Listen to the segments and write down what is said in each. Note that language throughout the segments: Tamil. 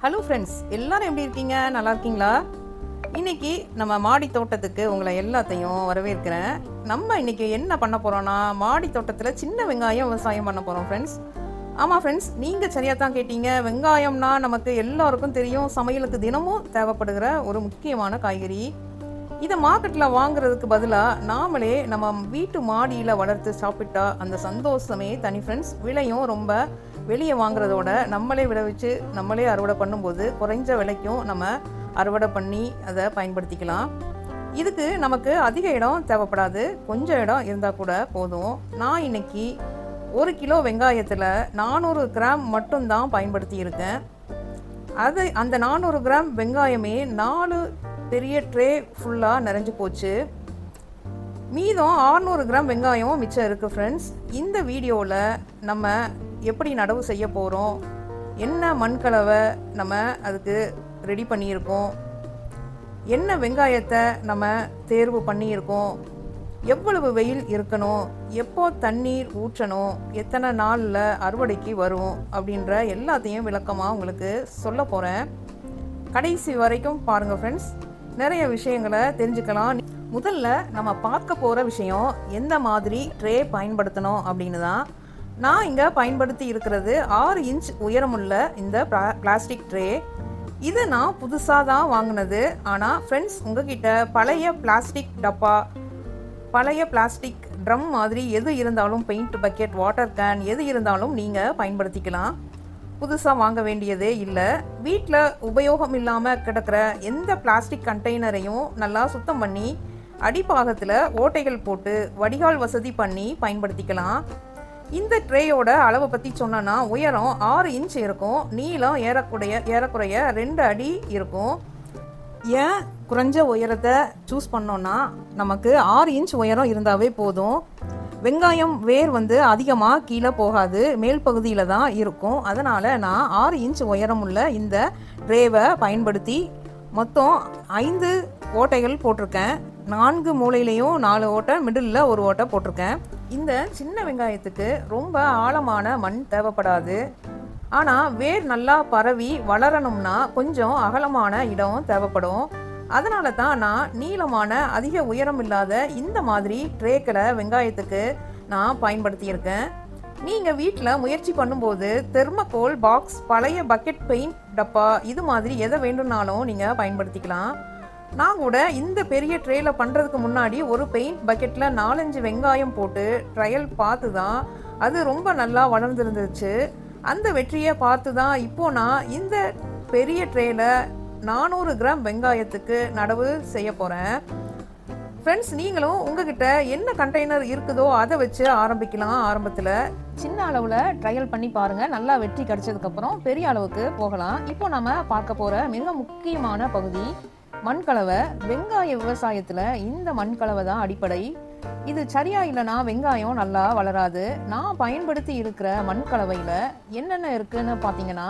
ஹலோ ஃப்ரெண்ட்ஸ், எல்லாரும் எப்படி இருக்கீங்க? நல்லா இருக்கீங்களா? இன்னைக்கு நம்ம மாடி தோட்டத்துக்கு உங்களை எல்லாத்தையும் வரவேற்கிறேன். நம்ம இன்னைக்கு என்ன பண்ண போறோம்னா, மாடி தோட்டத்தில் சின்ன வெங்காயம் விவசாயம் பண்ண போறோம் ஃப்ரெண்ட்ஸ். ஆமாம் ஃப்ரெண்ட்ஸ், நீங்கள் சரியாக தான் கேட்டீங்க. வெங்காயம்னா நமக்கு எல்லாருக்கும் தெரியும், சமையலுக்கு தினமும் தேவைப்படுகிற ஒரு முக்கியமான காய்கறி. இதை மார்க்கெட்டில் வாங்குறதுக்கு பதிலாக நாமளே நம்ம வீட்டு மாடியில் வளர்த்து சாப்பிட்டா அந்த சந்தோஷமே தனி ஃப்ரெண்ட்ஸ். விலையும் ரொம்ப வெளியே வாங்குறதோட நம்மளே விளைவிச்சு நம்மளே அறுவடை பண்ணும்போது குறைஞ்ச விலைக்கும் நம்ம அறுவடை பண்ணி அதை பயன்படுத்திக்கலாம். இதுக்கு நமக்கு அதிக இடம் தேவைப்படாது, கொஞ்சம் இடம் இருந்தால் கூட போதும். நான் இன்னைக்கு 1 கிலோ வெங்காயத்தில் 400 கிராம் மட்டும்தான் பயன்படுத்தி இருக்கேன். அந்த 400 கிராம் வெங்காயமே 4 பெரிய ட்ரே ஃபுல்லாக நிறைஞ்சு போச்சு. மீதம் 600 கிராம் வெங்காயம் மிச்சம் இருக்குது ஃப்ரெண்ட்ஸ். இந்த வீடியோவில் நம்ம எப்படி நடவு செய்ய போகிறோம், என்ன மண்கலவை நம்ம அதுக்கு ரெடி பண்ணியிருக்கோம், என்ன வெங்காயத்தை நம்ம தேர்வு பண்ணியிருக்கோம், எவ்வளவு வெயில் இருக்கணும், எப்போ தண்ணீர் ஊற்றணும், எத்தனை நாளில் அறுவடைக்கு வரும் அப்படின்ற எல்லாத்தையும் விளக்கமாக உங்களுக்கு சொல்ல போகிறேன். கடைசி வரைக்கும் பாருங்கள் ஃப்ரெண்ட்ஸ், நிறைய விஷயங்களை தெரிஞ்சுக்கலாம். முதல்ல நம்ம பார்க்க போகிற விஷயம் எந்த மாதிரி ட்ரே பயன்படுத்தணும் அப்படின்னு தான். நான் இங்கே பயன்படுத்தி இருக்கிறது 6 இன்ச் உயரமுள்ள இந்த பிளாஸ்டிக் ட்ரே. இது நான் புதுசாக தான் வாங்கினது. ஆனால் ஃப்ரெண்ட்ஸ், உங்ககிட்ட பழைய பிளாஸ்டிக் டப்பா, பழைய பிளாஸ்டிக் ட்ரம் மாதிரி எது இருந்தாலும், பெயிண்ட் பக்கெட், வாட்டர் கேன் எது இருந்தாலும் நீங்கள் பயன்படுத்திக்கலாம். புதுசாக வாங்க வேண்டியதே இல்லை. வீட்டில் உபயோகம் இல்லாமல் கிடக்கிற எந்த பிளாஸ்டிக் கண்டெய்னரையும் நல்லா சுத்தம் பண்ணி அடிப்பாகத்தில் ஓட்டைகள் போட்டு வடிகால் வசதி பண்ணி பயன்படுத்திக்கலாம். இந்த ட்ரேயோட அளவை பற்றி சொன்னோன்னா, உயரம் 6 இன்ச் இருக்கும், நீளம் ஏறக்குறைய 2 அடி இருக்கும். ஏன் குறைஞ்ச உயரத்தை சூஸ் பண்ணோன்னா, நமக்கு 6 இன்ச் உயரம் இருந்தாவே போதும். வெங்காயம் வேர் அதிகமாக கீழே போகாது, மேல் பகுதியில் தான் இருக்கும். அதனால் நான் 6 இன்ச் உயரமுள்ள இந்த ட்ரேவை பயன்படுத்தி மொத்தம் 5 ஓட்டைகள் போட்டிருக்கேன். 4 மூலையிலையும் 4 ஓட்டை, மிடில் 1 ஓட்டை போட்டிருக்கேன். இந்த சின்ன வெங்காயத்துக்கு ரொம்ப ஆழமான மண் தேவைப்படாது. ஆனால் வேர் நல்லா பரவி வளரணும்னா கொஞ்சம் அகலமான இடம் தேவைப்படும். அதனால தான் நான் நீளமான அதிக உயரம் இல்லாத இந்த மாதிரி ட்ரேக்களை வெங்காயத்துக்கு நான் பயன்படுத்தியிருக்கேன். நீங்கள் வீட்டில் முயற்சி பண்ணும்போது தெர்மோகோல் பாக்ஸ், பழைய பக்கெட், பெயிண்ட் டப்பா இது மாதிரி எதை வேண்டும்னாலும் நீங்கள் பயன்படுத்திக்கலாம். நான் கூட இந்த பெரிய ட்ரேல பண்ணுறதுக்கு முன்னாடி ஒரு பெயிண்ட் பக்கெட்டில் 4-5 வெங்காயம் போட்டு ட்ரையல் பார்த்து தான் அது ரொம்ப நல்லா வளர்ந்துருந்துச்சு. அந்த வெற்றியை பார்த்து தான் இப்போது நான் இந்த பெரிய ட்ரேல 400 கிராம் வெங்காயத்துக்கு நடவு செய்ய போகிறேன். ஃப்ரெண்ட்ஸ், நீங்களும் உங்ககிட்ட என்ன கண்டெய்னர் இருக்குதோ அதை வச்சு ஆரம்பிக்கலாம். ஆரம்பத்தில் சின்ன அளவில் ட்ரையல் பண்ணி பாருங்கள். நல்லா வெற்றி கிடைச்சதுக்கப்புறம் பெரிய அளவுக்கு போகலாம். இப்போ நம்ம பார்க்க போகிற மிக முக்கியமான பகுதி மண்கலவை. வெங்காய விவசாயத்தில் இந்த மண்கலவை தான் அடிப்படை. இது சரியா இல்லைனா வெங்காயம் நல்லா வளராது. நான் பயன்படுத்தி இருக்கிற மண்கலவையில் என்னென்ன இருக்குன்னு பார்த்தீங்கன்னா,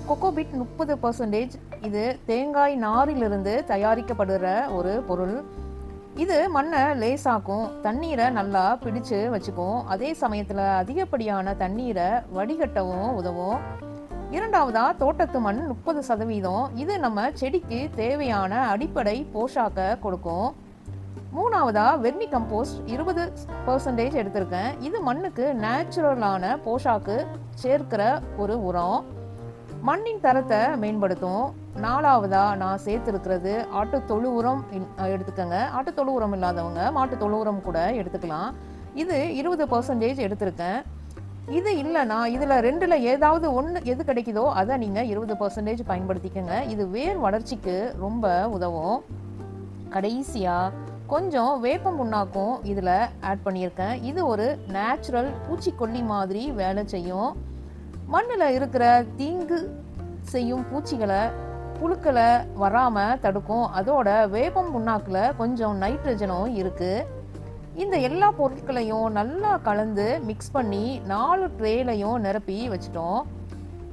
கொக்கோபிட் 30%. இது தேங்காய் நாரிலிருந்து தயாரிக்கப்படுகிற ஒரு பொருள். இது மண்ணை லேசாக்கும், தண்ணீரை நல்லா பிடிச்சு வச்சுக்கும், அதே சமயத்தில் அதிகப்படியான தண்ணீரை வடிகட்டவும் உதவும். இரண்டாவதா தோட்டத்து மண் 30%. இது நம்ம செடிக்கு தேவையான அடிப்படை போஷாக்க கொடுக்கும். மூணாவதா வெர்மி கம்போஸ்ட் 20% எடுத்திருக்கேன். இது மண்ணுக்கு நேச்சுரலான போஷாக்கு சேர்க்கிற ஒரு உரம், மண்ணின் தரத்தை மேம்படுத்தும். நாலாவதா நான் சேர்த்துருக்கிறது ஆட்டு தொழு உரம் எடுத்துக்கங்க. ஆட்டு தொழு உரம் இல்லாதவங்க மாட்டு தொழு உரம் கூட எடுத்துக்கலாம். இது 20% எடுத்திருக்கேன். இது இல்லைனா இதில் 2ல் ஏதாவது ஒன்று எது கிடைக்குதோ அதை நீங்கள் 20% பயன்படுத்திக்கங்க. இது வேர் வளர்ச்சிக்கு ரொம்ப உதவும். கடைசியாக கொஞ்சம் வேப்பம் புண்ணாக்கும் இதில் ஆட் பண்ணியிருக்கேன். இது ஒரு நேச்சுரல் பூச்சிக்கொல்லி மாதிரி வேலை செய்யும். மண்ணில் இருக்கிற தீங்கு செய்யும் பூச்சிகளை, புழுக்களை வராமல் தடுக்கும். அதோட வேப்பம் புண்ணாக்கில் கொஞ்சம் நைட்ரஜனும் இருக்குது. இந்த எல்லா பொருட்களையும் நல்லா கலந்து மிக்ஸ் பண்ணி 4 ட்ரேலையும் நிரப்பி வச்சிட்டோம்.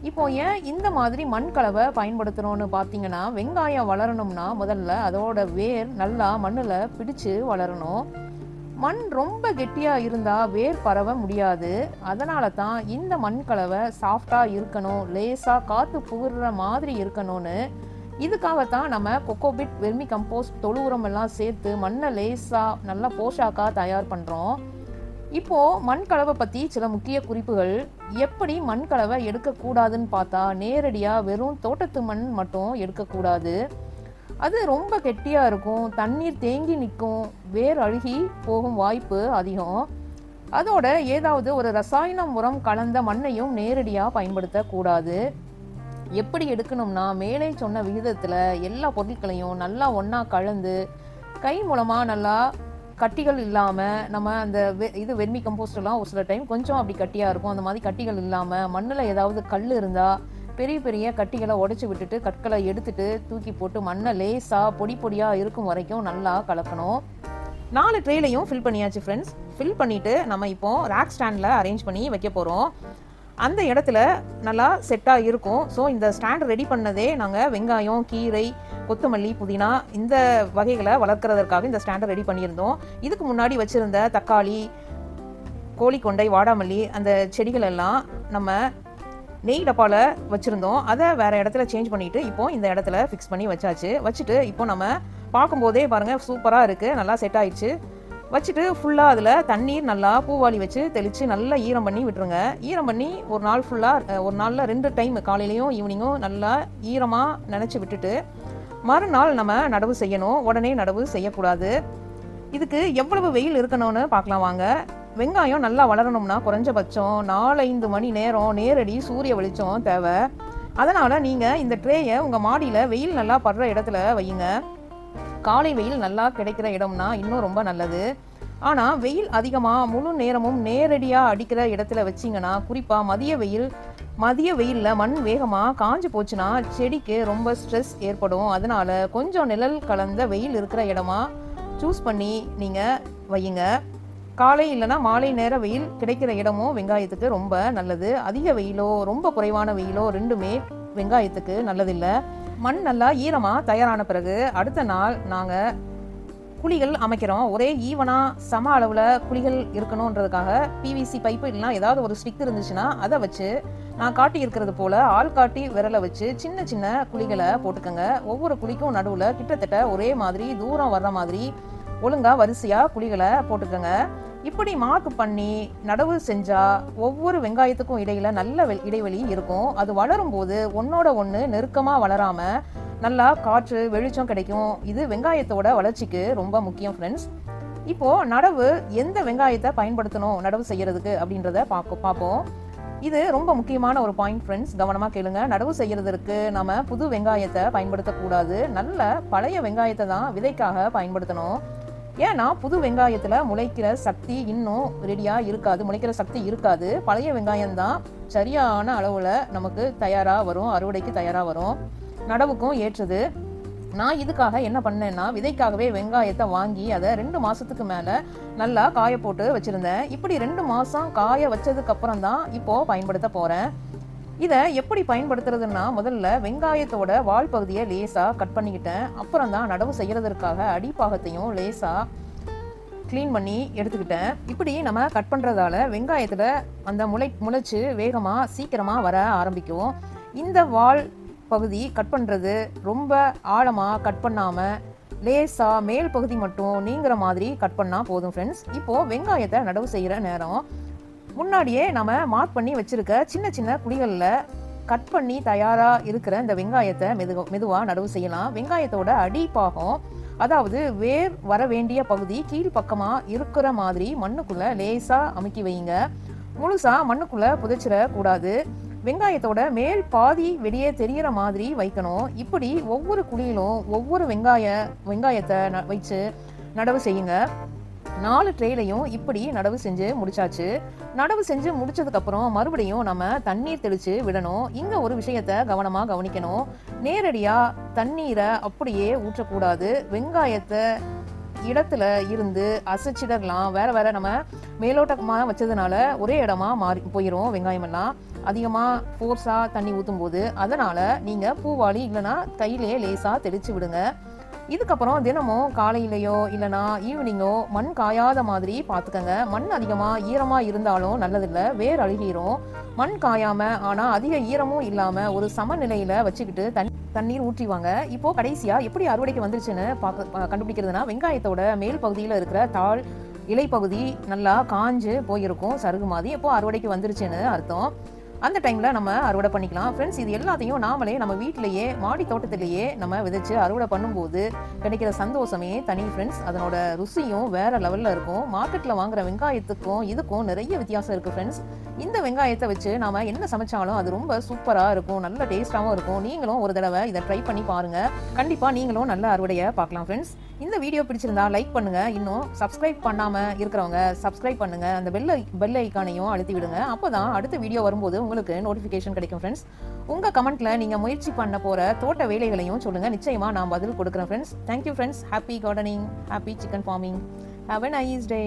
இப்போ ஏன் இந்த மாதிரி மண் கலவை பயன்படுத்துகிறோன்னு பார்த்தீங்கன்னா, வெங்காயம் வளரணும்னா முதல்ல அதோட வேர் நல்லா மண்ணில் பிடிச்சு வளரணும். மண் ரொம்ப கெட்டியாக இருந்தால் வேர் பரவ முடியாது. அதனால தான் இந்த மண் கலவை சாஃப்டாக இருக்கணும், லேசாக காற்று புகுற மாதிரி இருக்கணும்னு. இதுக்காகத்தான் நம்ம கொக்கோபிட், வெர்மி கம்போஸ்ட், தொழு உரம் எல்லாம் சேர்த்து மண்ணை லேசாக நல்லா போஷாக்காக தயார் பண்ணுறோம். இப்போது மண் கலவை பற்றி சில முக்கிய குறிப்புகள். எப்படி மண் கலவை எடுக்கக்கூடாதுன்னு பார்த்தா, நேரடியாக வெறும் தோட்டத்து மண் மட்டும் எடுக்கக்கூடாது. அது ரொம்ப கெட்டியாக இருக்கும், தண்ணீர் தேங்கி நிற்கும், வேர் அழுகி போகும் வாய்ப்பு அதிகம். அதோட ஏதாவது ஒரு ரசாயன உரம் கலந்த மண்ணையும் நேரடியாக பயன்படுத்தக்கூடாது. எப்படி எடுக்கணும்னா, மேலே சொன்ன விகிதத்தில் எல்லா பொருட்களையும் நல்லா ஒன்றா கலந்து கை மூலமாக நல்லா கட்டிகள் இல்லாமல், நம்ம அந்த வெர்மி கம்போஸ்டெல்லாம் ஒரு சில டைம் கொஞ்சம் அப்படி கட்டியாக இருக்கும், அந்த மாதிரி கட்டிகள் இல்லாமல் மண்ணில் ஏதாவது கல் இருந்தால் பெரிய பெரிய கட்டிகளை உடைச்சி விட்டுட்டு கற்களை எடுத்துட்டு தூக்கி போட்டு மண்ணை லேசாக பொடி பொடியாக இருக்கும் வரைக்கும் நல்லா கலக்கணும். 4 ட்ரேலையும் ஃபில் பண்ணியாச்சு ஃப்ரெண்ட்ஸ். ஃபில் பண்ணிவிட்டு நம்ம இப்போது ரேக் ஸ்டாண்டில் அரேஞ்ச் பண்ணி வைக்க போகிறோம். அந்த இடத்துல நல்லா செட்டாக இருக்கும். ஸோ இந்த ஸ்டாண்ட் ரெடி பண்ணதே நாங்கள் வெங்காயம், கீரை, கொத்தமல்லி, புதினா இந்த வகைகளை வளர்க்குறதற்காக இந்த ஸ்டாண்டை ரெடி பண்ணியிருந்தோம். இதுக்கு முன்னாடி வச்சுருந்த தக்காளி, கோழிக்கொண்டை, வாடாமல்லி அந்த செடிகள் எல்லாம் நம்ம நெய் டப்பாவில் வச்சுருந்தோம். அதை வேறு இடத்துல சேஞ்ச் பண்ணிவிட்டு இப்போது இந்த இடத்துல ஃபிக்ஸ் பண்ணி வச்சாச்சு. வச்சுட்டு இப்போ நம்ம பார்க்கும்போதே பாருங்கள் சூப்பராக இருக்குது, நல்லா செட் ஆயிடுச்சு. வச்சுட்டு ஃபுல்லாக அதில் தண்ணீர் நல்லா பூவாளி வச்சு தெளித்து நல்லா ஈரம் பண்ணி விட்டுருங்க. ஈரம் பண்ணி ஒரு நாள் ஃபுல்லாக, ஒரு நாளில் 2 டைம் காலையிலையும் ஈவினிங்கும் நல்லா ஈரமாக நினச்சி விட்டுட்டு மறுநாள் நம்ம நடவு செய்யணும். உடனே நடவு செய்யக்கூடாது. இதுக்கு எவ்வளவு வெயில் இருக்கணும்னு பார்க்கலாம் வாங்க. வெங்காயம் நல்லா வளரணும்னா குறைஞ்சபட்சம் 4-5 மணி நேரம் நேரடி சூரிய வெளிச்சம் தேவை. அதனால் நீங்கள் இந்த ட்ரேயை உங்கள் மாடியில் வெயில் நல்லா படுற இடத்துல வையுங்க. காலை வெயில் நல்லா கிடைக்கிற இடம்னா இன்னும் ரொம்ப நல்லது. ஆனால் வெயில் அதிகமாக முழு நேரமும் நேரடியாக அடிக்கிற இடத்துல வச்சிங்கன்னா, குறிப்பாக மதிய வெயிலில் மண் வேகமாக காஞ்சு போச்சுன்னா செடிக்கு ரொம்ப ஸ்ட்ரெஸ் ஏற்படும். அதனால் கொஞ்சம் நிழல் கலந்த வெயில் இருக்கிற இடமா சூஸ் பண்ணி நீங்கள் வையுங்க. காலை இல்லைனா மாலை நேர வெயில் கிடைக்கிற இடமும் வெங்காயத்துக்கு ரொம்ப நல்லது. அதிக வெயிலோ ரொம்ப குறைவான வெயிலோ ரெண்டுமே வெங்காயத்துக்கு நல்லதில்லை. மண் நல்லா ஈரமாக தயாரான பிறகு அடுத்த நாள் நாங்கள் குழிகள் அமைக்கிறோம். ஒரே ஈவனாக சம அளவில் குழிகள் இருக்கணுன்றதுக்காக பிவிசி பைப்பு இல்லைனா ஏதாவது ஒரு ஸ்டிக் இருந்துச்சுன்னா அதை வச்சு நான் காட்டி இருக்கிறது போல் ஆள்காட்டி விரலை வச்சு சின்ன சின்ன குழிகளை போட்டுக்கோங்க. ஒவ்வொரு குழிக்கும் நடுவில் கிட்டத்தட்ட ஒரே மாதிரி தூரம் வர்ற மாதிரி ஒழுங்காக வரிசையாக குழிகளை போட்டுக்கோங்க. இப்படி மார்க் பண்ணி நடவு செஞ்சால் ஒவ்வொரு வெங்காயத்துக்கும் இடையில நல்ல இடைவெளி இருக்கும். அது வளரும் போது ஒன்னோட ஒன்று நெருக்கமாக வளராமல் நல்லா காற்று வெளிச்சம் கிடைக்கும். இது வெங்காயத்தோட வளர்ச்சிக்கு ரொம்ப முக்கியம் ஃப்ரெண்ட்ஸ். இப்போது நடவு எந்த வெங்காயத்தை பயன்படுத்தணும் நடவு செய்யறதுக்கு அப்படின்றத பார்ப்போம். இது ரொம்ப முக்கியமான ஒரு பாயிண்ட் ஃப்ரெண்ட்ஸ், கவனமாக கேளுங்க. நடவு செய்யறதுக்கு நம்ம புது வெங்காயத்தை பயன்படுத்தக்கூடாது. நல்ல பழைய வெங்காயத்தை தான் விதைக்காக பயன்படுத்தணும். ஏன்னா புது வெங்காயத்தில் முளைக்கிற சக்தி இன்னும் ரெடியாக இருக்காது, முளைக்கிற சக்தி இருக்காது. பழைய வெங்காயம்தான் சரியான அளவில் நமக்கு தயாராக வரும், அறுவடைக்கு தயாராக வரும், நடவுக்கும் ஏற்றது. நான் இதுக்காக என்ன பண்ணேன்னா, விதைக்காகவே வெங்காயத்தை வாங்கி அதை 2 மாதத்துக்கு மேலே நல்லா காய போட்டு வச்சுருந்தேன். இப்படி 2 மாதம் காய வச்சதுக்கு அப்புறம் தான் இப்போது பயன்படுத்த போகிறேன். இதை எப்படி பயன்படுத்துறதுன்னா, முதல்ல வெங்காயத்தோட வால் பகுதியை லேசாக கட் பண்ணிக்கிட்டேன். அப்புறம் தான் நடவு செய்கிறதற்காக அடிப்பாகத்தையும் லேசாக க்ளீன் பண்ணி எடுத்துக்கிட்டேன். இப்படி நம்ம கட் பண்ணுறதால வெங்காயத்தில் அந்த முளைச்சு வேகமாக சீக்கிரமாக வர ஆரம்பிக்கும். இந்த வால் பகுதி கட் பண்ணுறது ரொம்ப ஆழமாக கட் பண்ணாமல் லேசாக மேல் பகுதி மட்டும் நீங்கிற மாதிரி கட் பண்ணால் போதும் ஃப்ரெண்ட்ஸ். இப்போது வெங்காயத்தை நடவு செய்கிற நேரம் முன்னாடியே நம்ம மார்க் பண்ணி வச்சுருக்க சின்ன சின்ன குழிகளில் கட் பண்ணி தயாராக இருக்கிற இந்த வெங்காயத்தை மெதுவாக நடவு செய்யலாம். வெங்காயத்தோட அடிப்பாகம், அதாவது வேர் வர வேண்டிய பகுதி கீழ்ப்பக்கமாக இருக்கிற மாதிரி மண்ணுக்குள்ளே லேசாக அமுக்கி வைங்க. முழுசாக மண்ணுக்குள்ளே புதைச்சிடக்கூடாது. வெங்காயத்தோட மேல் பாதி வெளியே தெரிகிற மாதிரி வைக்கணும். இப்படி ஒவ்வொரு குழியிலும் ஒவ்வொரு வெங்காயத்தை வச்சு நடவு செய்யுங்க. 4 ட்ரேலையும் இப்படி நடவு செஞ்சு முடிச்சாச்சு. நடவு செஞ்சு முடிச்சதுக்கப்புறம் மறுபடியும் நம்ம தண்ணீர் தெளித்து விடணும். இங்கே ஒரு விஷயத்தை கவனமாக கவனிக்கணும். நேரடியாக தண்ணீரை அப்படியே ஊற்றக்கூடாது. வெங்காயத்தை இடத்துல இருந்து அசைச்சிடலாம். வேற நம்ம மேலோட்டமாக வச்சதுனால ஒரே இடமா மாறி போயிடும். வெங்காயமெல்லாம் அதிகமாக ஃபோர்ஸாக தண்ணி ஊற்றும் போது அதனால் நீங்கள் பூவாளி இல்லைனா கையிலே லேசாக தெளித்து விடுங்க. இதுக்கப்புறம் தினமும் காலையிலையோ இல்லைனா ஈவினிங்கோ மண் காயாத மாதிரி பார்த்துக்கங்க. மண் அதிகமாக ஈரமாக இருந்தாலும் நல்லதில்லை, வேர் அழுகிரும். மண் காயாமல் ஆனால் அதிக ஈரமும் இல்லாமல் ஒரு சமநிலையில் வச்சுக்கிட்டு தண்ணீர் ஊற்றிவாங்க. இப்போது கடைசியாக எப்படி அறுவடைக்கு வந்துருச்சுன்னு கண்டுபிடிக்கிறதுனா, வெங்காயத்தோட மேல் பகுதியில் இருக்கிற தாள் இலை பகுதி நல்லா காஞ்சு போயிருக்கும், சருகு மாதிரி. எப்போ அறுவடைக்கு வந்துருச்சுன்னு அர்த்தம். அந்த டைமில் நம்ம அறுவடை பண்ணிக்கலாம் ஃப்ரெண்ட்ஸ். இது எல்லாத்தையும் நாமளே நம்ம வீட்டிலேயே மாடி தோட்டத்திலேயே நம்ம விதைச்சு அறுவடை பண்ணும்போது கிடைக்கிற சந்தோஷமே தனி ஃப்ரெண்ட்ஸ். அதனோட ருசியும் வேறு லெவலில் இருக்கும். மார்க்கெட்டில் வாங்குற வெங்காயத்துக்கும் இதுக்கும் நிறைய வித்தியாசம் இருக்குது ஃப்ரெண்ட்ஸ். இந்த வெங்காயத்தை வச்சு நாம் என்ன சமைச்சாலும் அது ரொம்ப சூப்பராக இருக்கும், நல்ல டேஸ்ட்டாகவும் இருக்கும். நீங்களும் ஒரு தடவை இதை ட்ரை பண்ணி பாருங்கள், கண்டிப்பாக நீங்களும் நல்ல அறுவடையை பார்க்கலாம் ஃப்ரெண்ட்ஸ். இந்த வீடியோ பிடிச்சிருந்தா லைக் பண்ணுங்கள். இன்னும் சப்ஸ்கிரைப் பண்ணாமல் இருக்கிறவங்க சப்ஸ்கிரைப் பண்ணுங்கள். அந்த பெல் ஐக்கானையும் அழுத்தி விடுங்க. அப்போ தான் அடுத்த வீடியோ வரும்போது உங்களுக்கு நோட்டிஃபிகேஷன் கிடைக்கும் ஃப்ரெண்ட்ஸ். உங்கள் கமெண்ட்டில் நீங்கள் முயற்சி பண்ண போகிற தோட்ட வேலைகளையும் சொல்லுங்கள், நிச்சயமாக நான் பதில் கொடுக்குறேன் friends. Thank you friends. Happy gardening, happy chicken farming. Have a nice day.